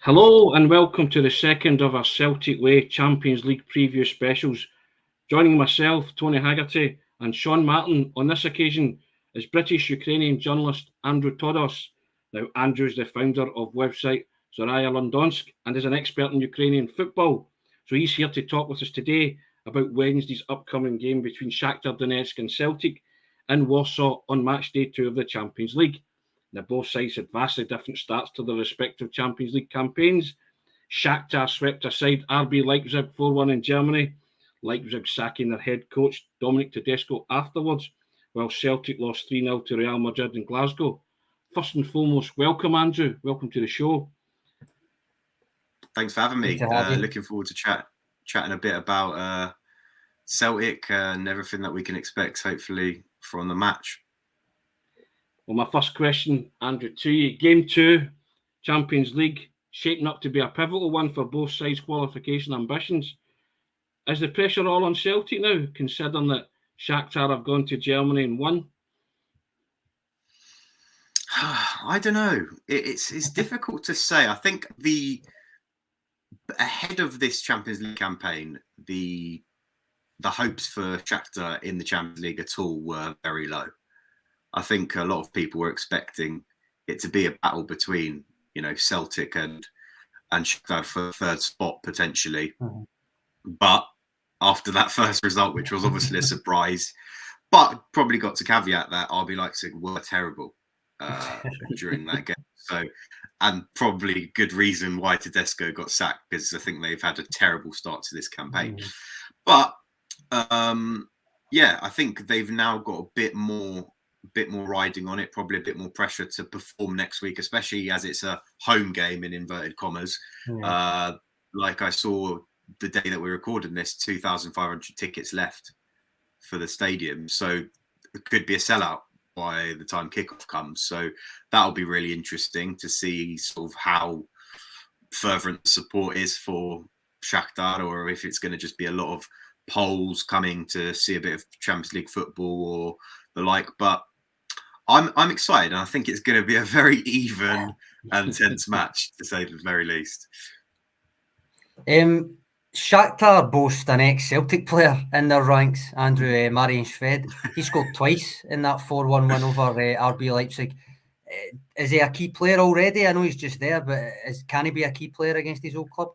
Hello and welcome to the second of our Celtic Way Champions League preview specials. Joining myself, Tony Haggerty, and Sean Martin on this occasion is British-Ukrainian journalist Andrew Todos. Now, Andrew is the founder of website Shakhtar Donetsk and is an expert in Ukrainian football. So he's here to talk with us today about Wednesday's upcoming game between Shakhtar Donetsk and Celtic in Warsaw on match day 2 of the Champions League. Now, both sides had vastly different starts to their respective Champions League campaigns. Shakhtar swept aside RB Leipzig 4-1 in Germany, Leipzig sacking their head coach Dominic Tedesco afterwards, while Celtic lost 3-0 to Real Madrid in Glasgow. First and foremost, welcome Andrew, welcome to the show. Thanks for having me. Looking forward to chatting a bit about Celtic and everything that we can expect, hopefully, from the match. Well, my first question, Andrew, to you. Game 2, Champions League, shaping up to be a pivotal one for both sides' qualification ambitions. Is the pressure all on Celtic now, considering that Shakhtar have gone to Germany and won? I don't know. It's difficult to say. I think ahead of this Champions League campaign, the hopes for Shakhtar in the Champions League at all were very low. I think a lot of people were expecting it to be a battle between, Celtic and Shakhtar for the third spot potentially. Mm-hmm. But after that first result, which was obviously a surprise, but probably got to caveat that RB Leipzig were terrible during that game. So, and probably good reason why Tedesco got sacked, because I think they've had a terrible start to this campaign. Mm-hmm. But I think they've now got a bit more riding on it, probably a bit more pressure to perform next week, especially as it's a home game in inverted commas. Yeah. Like I saw the day that we're recording this, 2,500 tickets left for the stadium. So it could be a sellout by the time kickoff comes. So that'll be really interesting to see sort of how fervent the support is for Shakhtar, or if it's going to just be a lot of Poles coming to see a bit of Champions League football or the like. But I'm excited, and I think it's going to be a very even and tense match, to say the very least. Shakhtar boast an ex-Celtic player in their ranks, Andrew, Marian Shved. He scored twice in that 4-1 win over RB Leipzig. Is he a key player already? I know he's just there, but can he be a key player against his old club?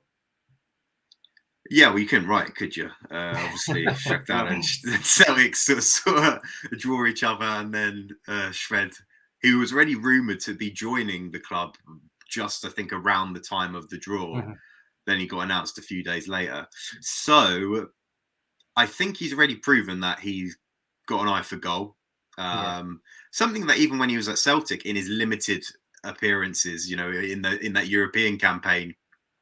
Yeah, well, you couldn't write, could you? Obviously, Shakhtar and Celtic sort of draw each other, and then Shved, who was already rumoured to be joining the club just, I think, around the time of the draw. Mm-hmm. Then he got announced a few days later. So I think he's already proven that he's got an eye for goal. Something that even when he was at Celtic, in his limited appearances, in that European campaign,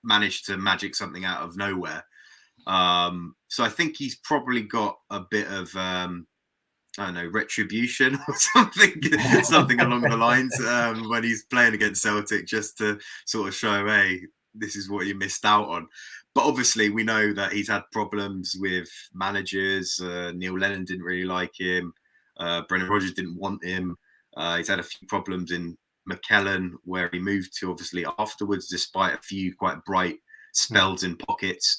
managed to magic something out of nowhere. So I think he's probably got a bit of retribution or something along the lines when he's playing against Celtic, just to sort of show, hey, this is what you missed out on. But obviously we know that he's had problems with managers. Neil Lennon didn't really like him. Brendan Rodgers didn't want him. He's had a few problems in McKellen, where he moved to obviously afterwards, despite a few quite bright spells in pockets.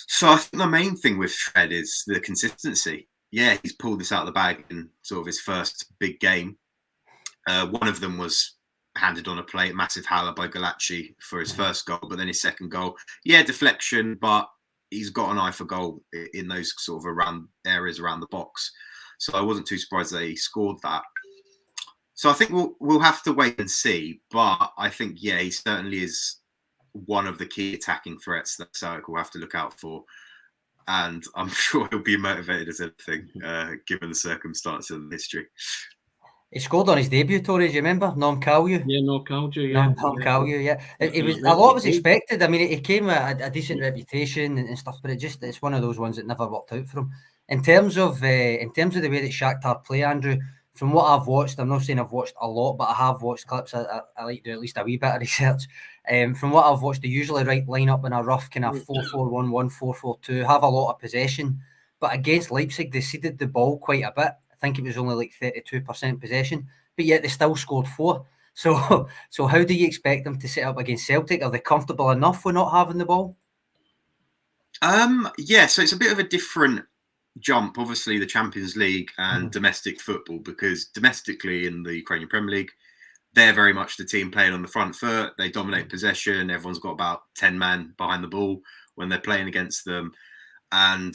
So I think the main thing with Shved is the consistency. Yeah, he's pulled this out of the bag in sort of his first big game. One of them was handed on a plate, massive howler by Galacci for his first goal, but then his second goal, deflection, but he's got an eye for goal in those sort of areas around the box. So I wasn't too surprised that he scored that. So I think we'll have to wait and see, but I think he certainly is one of the key attacking threats that Celtic will have to look out for, and I'm sure he'll be motivated as anything, given the circumstances and the history. He scored on his debut, Tory, do you remember? Nom Kalju. Yeah, Nom Kalju, yeah. Nom Kalju, yeah. It was, a lot was expected. I mean, he came with a decent reputation and stuff, but it's one of those ones that never worked out for him. In terms of the way that Shakhtar play, Andrew, from what I've watched, I'm not saying I've watched a lot, but I have watched clips. I like to do at least a wee bit of research. From what I've watched, they usually line up in a rough kind of 4-4-1-1, 4-4-2, have a lot of possession. But against Leipzig, they ceded the ball quite a bit. I think it was only like 32% possession, but yet they still scored 4. So how do you expect them to set up against Celtic? Are they comfortable enough with not having the ball? Yeah, so it's a bit of a different jump, obviously, the Champions League and domestic football, because domestically in the Ukrainian Premier League, they're very much the team playing on the front foot. They dominate possession. Everyone's got about 10 men behind the ball when they're playing against them. And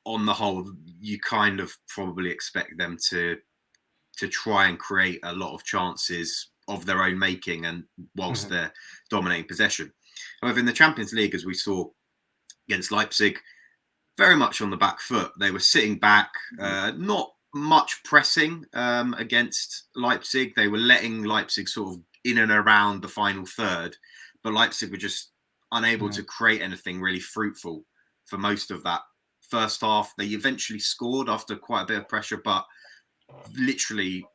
on the whole, you kind of probably expect them to try and create a lot of chances of their own making, and whilst they're dominating possession. However, in the Champions League, as we saw against Leipzig, very much on the back foot. They were sitting back, not much pressing against Leipzig. They were letting Leipzig sort of in and around the final third, but Leipzig were just unable to create anything really fruitful for most of that first half. They eventually scored after quite a bit of pressure, but literally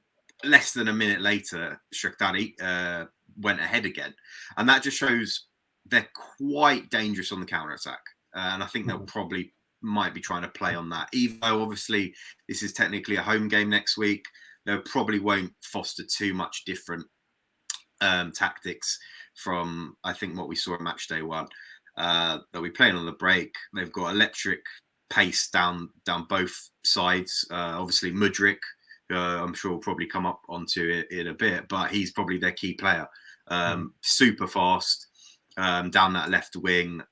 less than a minute later, Shakhtar went ahead again. And that just shows they're quite dangerous on the counter-attack. And I think they'll probably might be trying to play on that. Even though obviously this is technically a home game next week, they probably won't foster too much different tactics from, I think, what we saw at match day one. They'll be playing on the break. They've got electric pace down both sides. Obviously Mudryk, I'm sure will probably come up onto it in a bit, but he's probably their key player. Super fast down that left wing.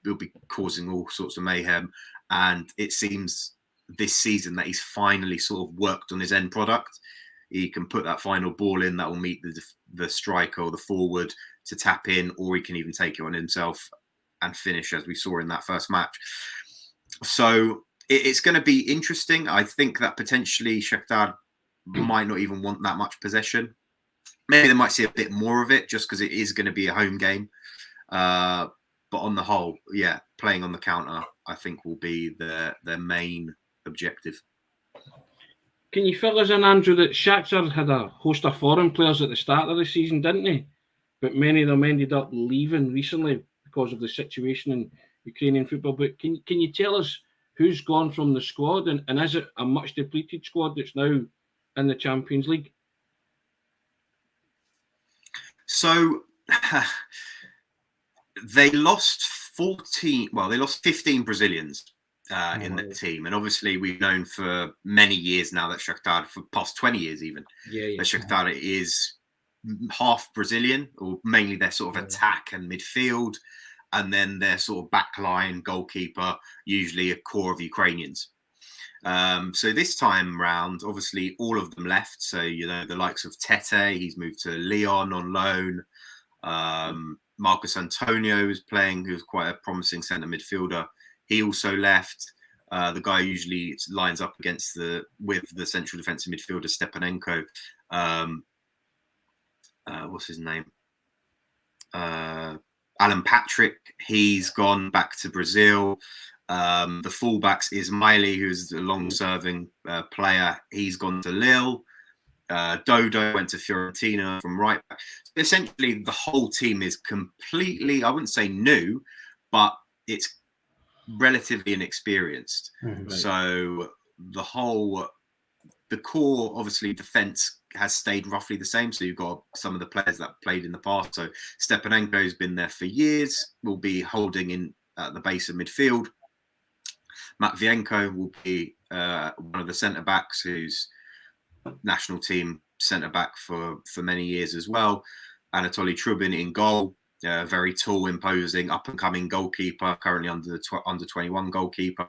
He'll be causing all sorts of mayhem. And it seems this season that he's finally sort of worked on his end product. He can put that final ball in that will meet the striker or the forward to tap in, or he can even take it on himself and finish, as we saw in that first match. So it's going to be interesting. I think that potentially Shakhtar might not even want that much possession. Maybe they might see a bit more of it just because it is going to be a home game. But on the whole, yeah, playing on the counter, I think, will be their main objective. Can you fill us in, Andrew, that Shakhtar had a host of foreign players at the start of the season, didn't they? But many of them ended up leaving recently because of the situation in Ukrainian football. But can you tell us who's gone from the squad, and is it a much depleted squad that's now in the Champions League? So they lost 15 Brazilians in the team. And obviously we've known for many years now that Shakhtar, for past 20 years even, that Shakhtar is half Brazilian, or mainly their sort of attack and midfield, and then their sort of backline goalkeeper, usually a core of Ukrainians. So this time round, obviously all of them left. So, you know, the likes of Tete, he's moved to Lyon on loan. Marcus Antonio is playing, who's quite a promising centre midfielder. He also left. The guy usually lines up with the central defensive midfielder, Stepanenko. What's his name? Alan Patrick, he's gone back to Brazil. The fullbacks is Miley, who's a long-serving player. He's gone to Lille. Dodo went to Fiorentina from right back. Essentially, the whole team is completely, I wouldn't say new, but it's relatively inexperienced. So the core, obviously, defense has stayed roughly the same. So you've got some of the players that played in the past. So Stepanenko has been there for years, will be holding in at the base of midfield. Matvienko will be one of the centre backs, who's national team centre back for many years as well. Anatoly Trubin in goal, very tall, imposing, up and coming goalkeeper, currently under 21 goalkeeper,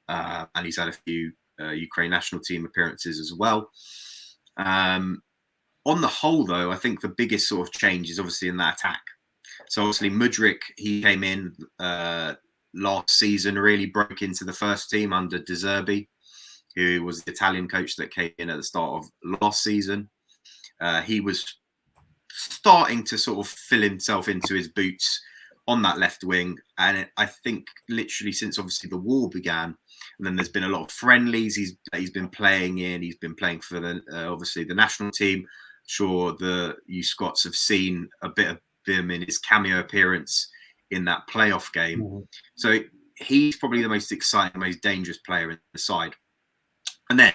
and he's had a few Ukraine national team appearances as well. On the whole, though, I think the biggest sort of change is obviously in that attack. So obviously Mudryk, he came in last season, really broke into the first team under De Zerbi, who was the Italian coach that came in at the start of last season. He was starting to sort of fill himself into his boots on that left wing. And I think literally since obviously the war began, and then there's been a lot of friendlies he's been playing in. He's been playing for obviously the national team. Sure, you Scots have seen a bit of him in his cameo appearance in that playoff game. So he's probably the most exciting, most dangerous player in the side. And then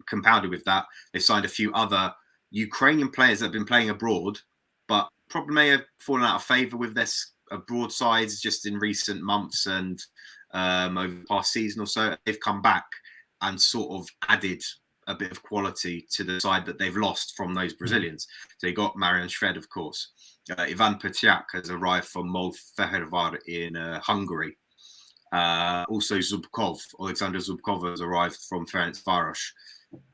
compounded with that, they've signed a few other Ukrainian players that have been playing abroad, but probably may have fallen out of favour with their abroad sides just in recent months and over the past season or so. They've come back and sort of added a bit of quality to the side that they've lost from those Brazilians. So you got Marian Shved, of course. Ivan Petiak has arrived from Molfehérvár in Hungary. Also Alexander Zubkov has arrived from Ferencváros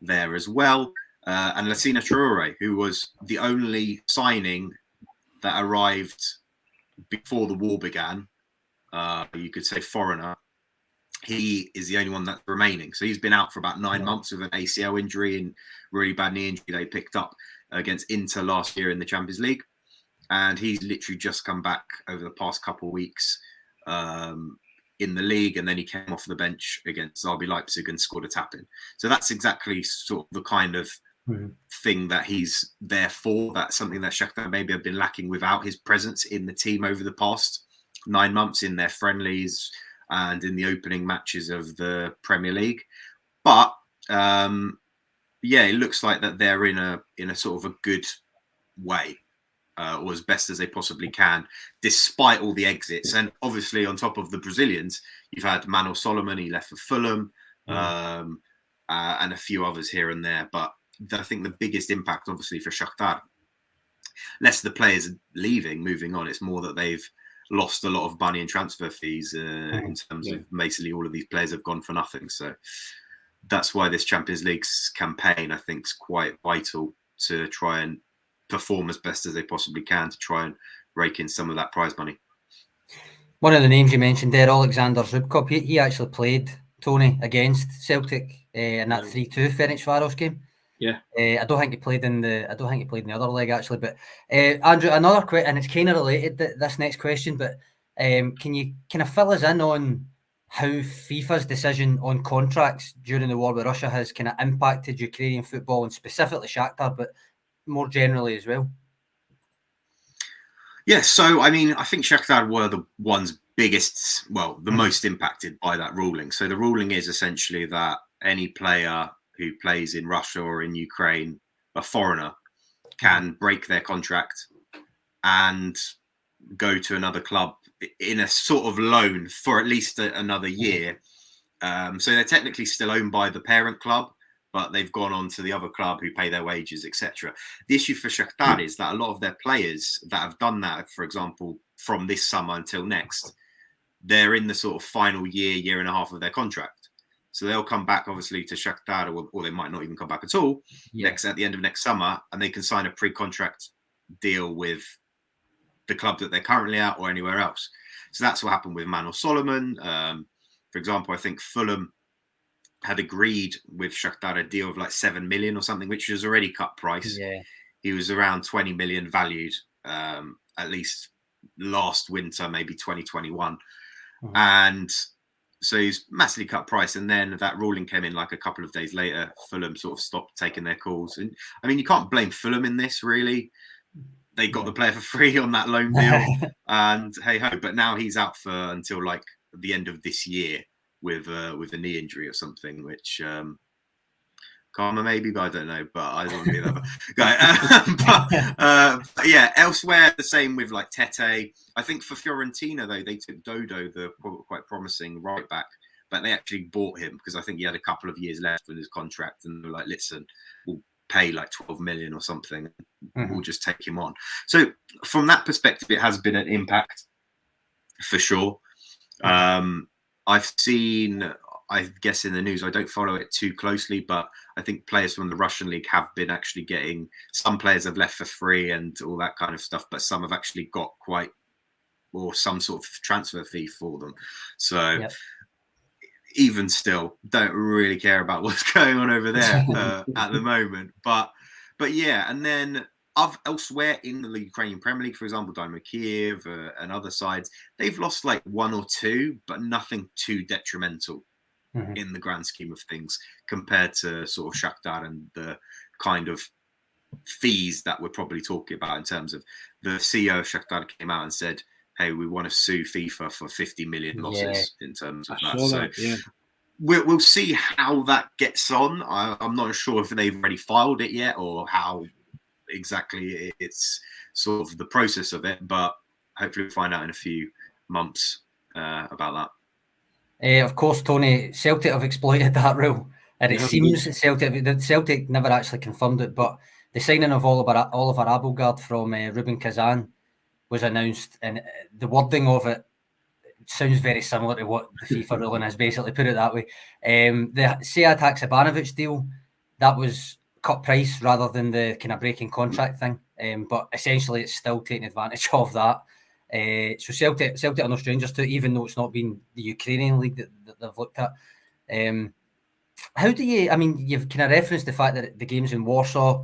there as well. And Lassina Traoré, who was the only signing that arrived before the war began, you could say foreigner, he is the only one that's remaining. So he's been out for about 9 months with an ACL injury and really bad knee injury they picked up against Inter last year in the Champions League. And he's literally just come back over the past couple of weeks in the league, and then he came off the bench against RB Leipzig and scored a tap-in. So that's exactly sort of the kind of thing that he's there for. That's something that Shakhtar maybe have been lacking without his presence in the team over the past 9 months in their friendlies and in the opening matches of the Premier League. But it looks like that they're in a sort of a good way, or as best as they possibly can, despite all the exits. And obviously, on top of the Brazilians, you've had Manuel Solomon, he left for Fulham, and a few others here and there. But I think the biggest impact, obviously, for Shakhtar, less the players leaving, moving on, it's more that they've lost a lot of money in transfer fees in terms of basically all of these players have gone for nothing. So that's why this Champions League campaign, I think, is quite vital to try and perform as best as they possibly can to try and rake in some of that prize money. One of the names you mentioned there, Alexander Zubkov, he actually played, Tony, against Celtic in that 3-2 Ferencváros game. Yeah, I don't think he played in the other leg actually. But Andrew, another question, and it's kind of related to this next question. But can you kind of fill us in on how FIFA's decision on contracts during the war with Russia has kind of impacted Ukrainian football and specifically Shakhtar, but more generally as well? Yeah, so I mean, I think Shakhtar were the ones the most impacted by that ruling. So the ruling is essentially that any player who plays in Russia or in Ukraine, a foreigner, can break their contract and go to another club in a sort of loan for at least another year. So they're technically still owned by the parent club, but they've gone on to the other club who pay their wages, etc. The issue for Shakhtar is that a lot of their players that have done that, for example, from this summer until next, they're in the sort of final year and a half of their contract. So they'll come back, obviously, to Shakhtar, or they might not even come back at all at the end of next summer, and they can sign a pre-contract deal with the club that they're currently at or anywhere else. So that's what happened with Manuel Solomon. For example, I think Fulham had agreed with Shakhtar a deal of like 7 million or something, which was already cut price. Yeah. He was around 20 million valued, at least last winter, maybe 2021. And so he's massively cut price. And then that ruling came in like a couple of days later. Fulham sort of stopped taking their calls. And I mean, you can't blame Fulham in this, really. They got the player for free on that loan deal. And hey ho, but now he's out for until like the end of this year with a knee injury or something, which karma maybe, but I don't know. But I don't want to be that guy. But yeah, elsewhere the same with like Tete. I think for Fiorentina though, they took Dodo, the quite promising right back, but they actually bought him because I think he had a couple of years left in his contract, and they were like, listen, we'll pay like 12 million or something. We'll just take him on. So from that perspective, it has been an impact for sure. I've seen, I guess in the news, I don't follow it too closely, but I think players from the Russian league have been actually getting, some players have left for free and all that kind of stuff, but some have actually got some sort of transfer fee for them. So even still, don't really care about what's going on over there at the moment. But yeah, and then elsewhere in the Ukrainian Premier League, for example, Dynamo Kiev and other sides, they've lost like one or two, but nothing too detrimental in the grand scheme of things compared to sort of Shakhtar and the kind of fees that we're probably talking about in terms of the CEO of Shakhtar came out and said, hey, we want to sue FIFA for 50 million losses in terms of that. So we'll see how that gets on. I'm not sure if they've already filed it yet or how exactly it's sort of the process of it, but hopefully we'll find out in a few months about that. Of course, Tony, Celtic have exploited that rule, and it seems Celtic never actually confirmed it, but the signing of Oliver Abelgard from Rubin Kazan was announced, and the wording of it sounds very similar to what the FIFA ruling is, basically, put it that way. The Sead Haksabanovic deal, that was cut price rather than the kind of breaking contract thing, but essentially it's still taking advantage of that. So Celtic are no strangers to it, even though it's not been the Ukrainian league that they've looked at. How do you, I mean, you've kind of referenced the fact that the game's in Warsaw.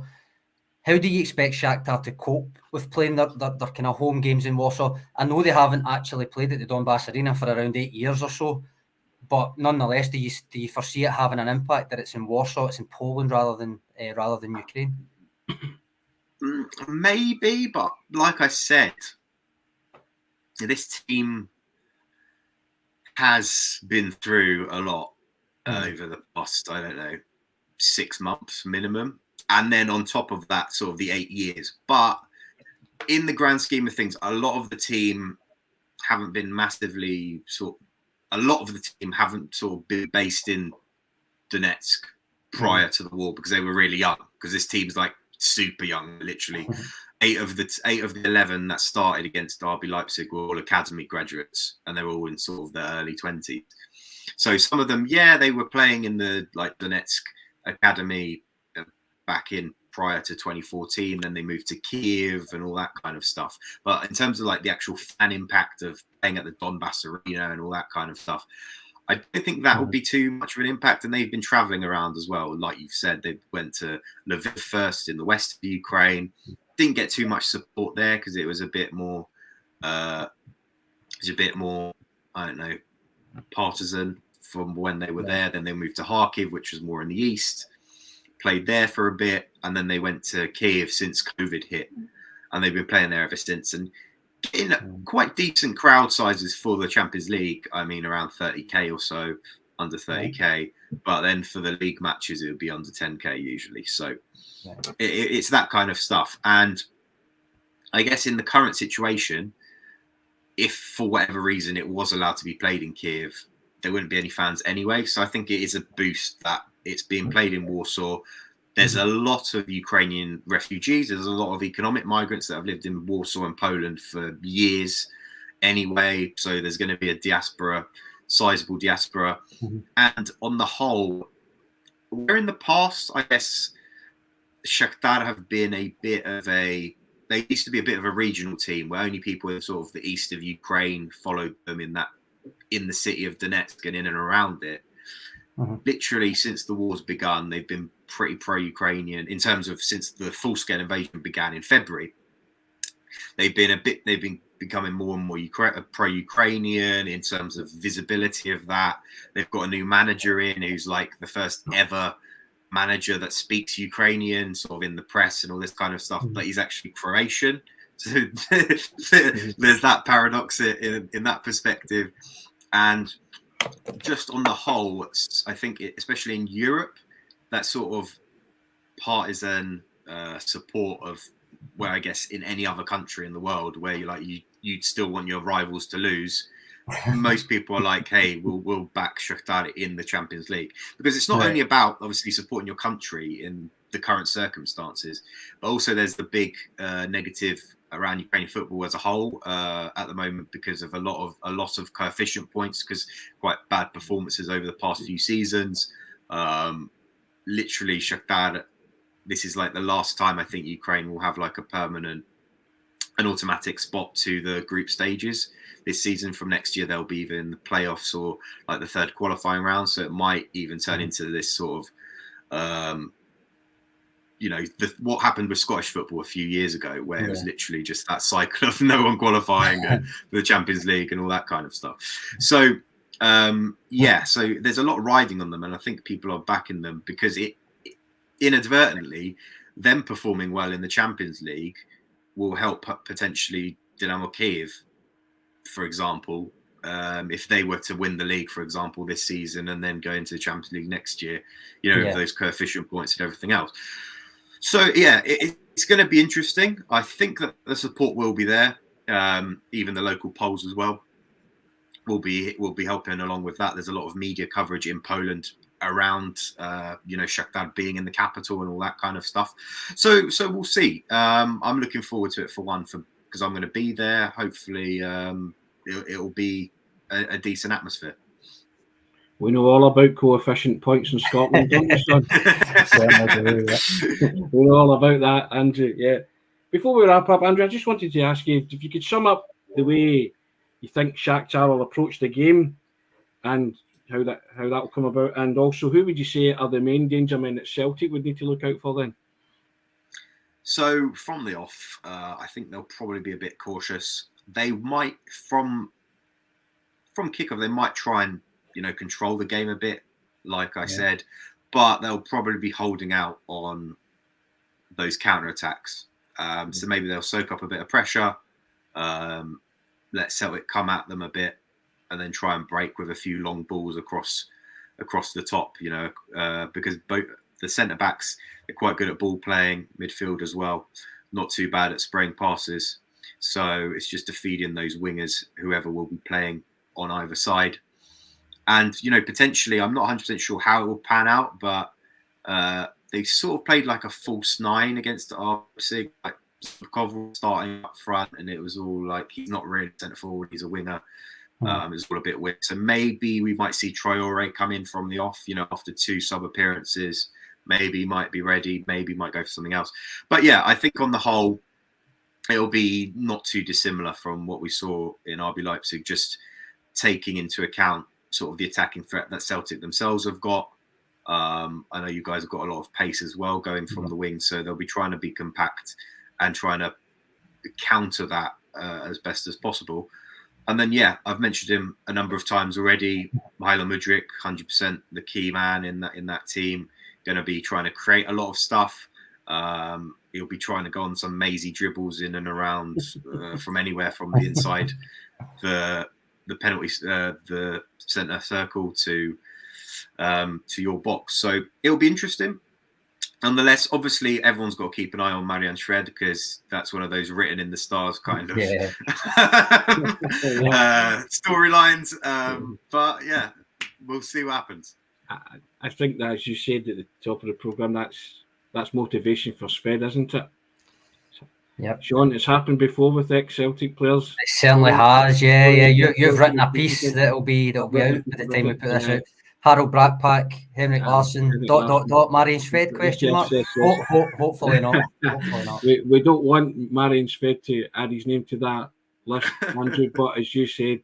How do you expect Shakhtar to cope with playing their kind of home games in Warsaw? I know they haven't actually played at the Donbass Arena for around 8 years or so, but nonetheless, do you foresee it having an impact that it's in Warsaw, it's in Poland rather than Ukraine? Maybe, but like I said, this team has been through a lot over the past, I don't know, 6 months minimum. And then on top of that, sort of the 8 years. But in the grand scheme of things, a lot of the team haven't been massively haven't been based in Donetsk prior to the war because they were really young. Because this team's like super young, literally. 8 of the 11 that started against RB Leipzig were all academy graduates, and they were all in sort of their early 20s. So some of them, they were playing in the Donetsk academy back in prior to 2014, then they moved to Kiev and all that kind of stuff. But in terms of the actual fan impact of playing at the Donbass Arena and all that kind of stuff, I don't think that would be too much of an impact. And they've been traveling around as well. Like you've said, they went to Lviv first in the west of Ukraine. Didn't get too much support there because it was a bit more, I don't know, partisan from when they were there. Then they moved to Kharkiv, which was more in the east. Played there for a bit, and then they went to Kiev since COVID hit, and they've been playing there ever since. And getting quite decent crowd sizes for the Champions League. I mean, around 30k or so, under 30k. But then for the league matches, it would be under 10k usually. So it's that kind of stuff. And I guess in the current situation, if for whatever reason it was allowed to be played in Kiev, there wouldn't be any fans anyway. So I think it is a boost that it's being played in Warsaw. There's a lot of Ukrainian refugees. There's a lot of economic migrants that have lived in Warsaw and Poland for years anyway. So there's going to be a sizable diaspora. And on the whole, where in the past, I guess, Shakhtar have been they used to be a bit of a regional team where only people in sort of the east of Ukraine followed them in the city of Donetsk and in and around it. Literally since the war's begun, they've been pretty pro-Ukrainian in terms of since the full-scale invasion began in February. They've been becoming more and more pro-Ukrainian in terms of visibility of that. They've got a new manager in who's like the first ever manager that speaks Ukrainian sort of in the press and all this kind of stuff, but he's actually Croatian. So there's that paradox in that perspective. And just on the whole, I think, especially in Europe, that sort of partisan support of where I guess in any other country in the world where you'd still want your rivals to lose. Most people are like, hey, we'll back Shakhtar in the Champions League, because it's not only about obviously supporting your country in the current circumstances, but also there's the big negative around Ukrainian football as a whole at the moment because of a lot of coefficient points, because quite bad performances over the past few seasons. Literally, Shakhtar, this is like the last time I think Ukraine will have like an automatic spot to the group stages this season. From next year, they'll be either in the playoffs or like the third qualifying round. So it might even turn into this sort of, what happened with Scottish football a few years ago, where it was literally just that cycle of no one qualifying for the Champions League and all that kind of stuff. So, so there's a lot riding on them, and I think people are backing them because it inadvertently, them performing well in the Champions League will help potentially Dynamo Kiev, for example, if they were to win the league, for example, this season and then go into the Champions League next year, with those coefficient points and everything else. So, it's going to be interesting. I think that the support will be there. Even the local polls as well will be helping along with that. There's a lot of media coverage in Poland around Shakhtar being in the capital and all that kind of stuff. So we'll see. I'm looking forward to it because I'm going to be there. Hopefully it'll be a decent atmosphere. We know all about coefficient points in Scotland, don't we, son? We know all about that, Andrew. Yeah. Before we wrap up, Andrew, I just wanted to ask you if you could sum up the way you think Shakhtar will approach the game and how that will come about, and also who would you say are the main danger men that Celtic would need to look out for then? So from the off, I think they'll probably be a bit cautious. They might from kickoff, they might try and control the game a bit, like I said, but they'll probably be holding out on those counter-attacks. So maybe they'll soak up a bit of pressure, let Celtic come at them a bit, and then try and break with a few long balls across the top, because both the centre-backs, they're quite good at ball playing, midfield as well, not too bad at spraying passes. So it's just to feed in those wingers, whoever will be playing on either side. And, potentially, I'm not 100% sure how it will pan out, but they sort of played like a false nine against Leipzig, like Koval starting up front, and it was all like, he's not really centre forward, he's a winger. It's all a bit weird. So maybe we might see Traore come in from the off, after 2 sub appearances. Maybe he might be ready, maybe might go for something else. But yeah, I think on the whole, it'll be not too dissimilar from what we saw in RB Leipzig, just taking into account sort of the attacking threat that Celtic themselves have got. I know you guys have got a lot of pace as well going from the wing, so they'll be trying to be compact and trying to counter that as best as possible. And then, I've mentioned him a number of times already. Milo Mudryk, 100% the key man in that team, going to be trying to create a lot of stuff. He'll be trying to go on some mazy dribbles in and around from anywhere from the inside the penalty, the centre circle to your box. So it'll be interesting. Nonetheless, obviously, everyone's got to keep an eye on Marian Shved because that's one of those written in the stars kind of storylines. But we'll see what happens. I think that, as you said at the top of the programme, that's motivation for Shved, isn't it? Yep. Sean, it's happened before with ex-Celtic players. It certainly has, yeah. You've written a piece that'll be out by the time we put this out. Harold Brackpack, Henrik Larsson, ... Marian Shved, question mark? Hopefully not. Hopefully not. We don't want Marian Shved to add his name to that list, Andrew, but as you said,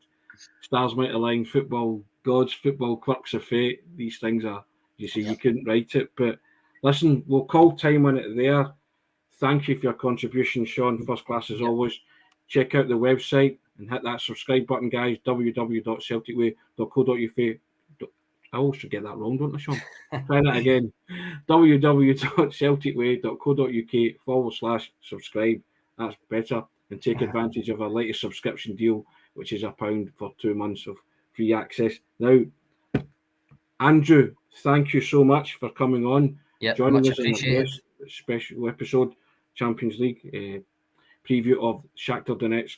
stars might align, football gods, football quirks of fate. These things are, you see, you couldn't write it. But listen, we'll call time on it there. Thank you for your contribution, Sean. First class as always. Check out the website and hit that subscribe button, guys. www.celticway.co.uk. I always forget that wrong, don't I, Sean? Try that again. www.celticway.co.uk/subscribe. That's better. And take advantage of our latest subscription deal, which is £1 for 2 months of free access. Now, Andrew, thank you so much for coming on. Joining us in this special episode, Champions League preview of Shakhtar Donetsk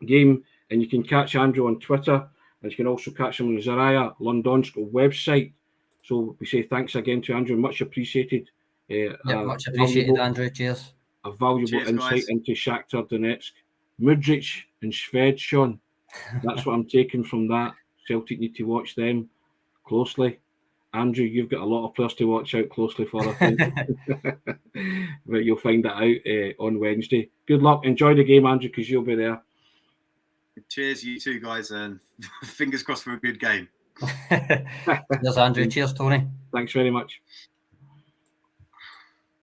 game. And you can catch Andrew on Twitter. And you can also catch him on the Zaraya Londonsk website. So we say thanks again to Andrew. Much appreciated. Much appreciated, Andrew. Cheers. A valuable insight into Shakhtar Donetsk. Mudryk and Shved, Sean. That's what I'm taking from that. Celtic need to watch them closely. Andrew, you've got a lot of players to watch out closely for, I think. But you'll find that out on Wednesday. Good luck. Enjoy the game, Andrew, because you'll be there. Cheers, you two guys, and fingers crossed for a good game. Cheers, Andrew. Cheers, Tony. Thanks very much.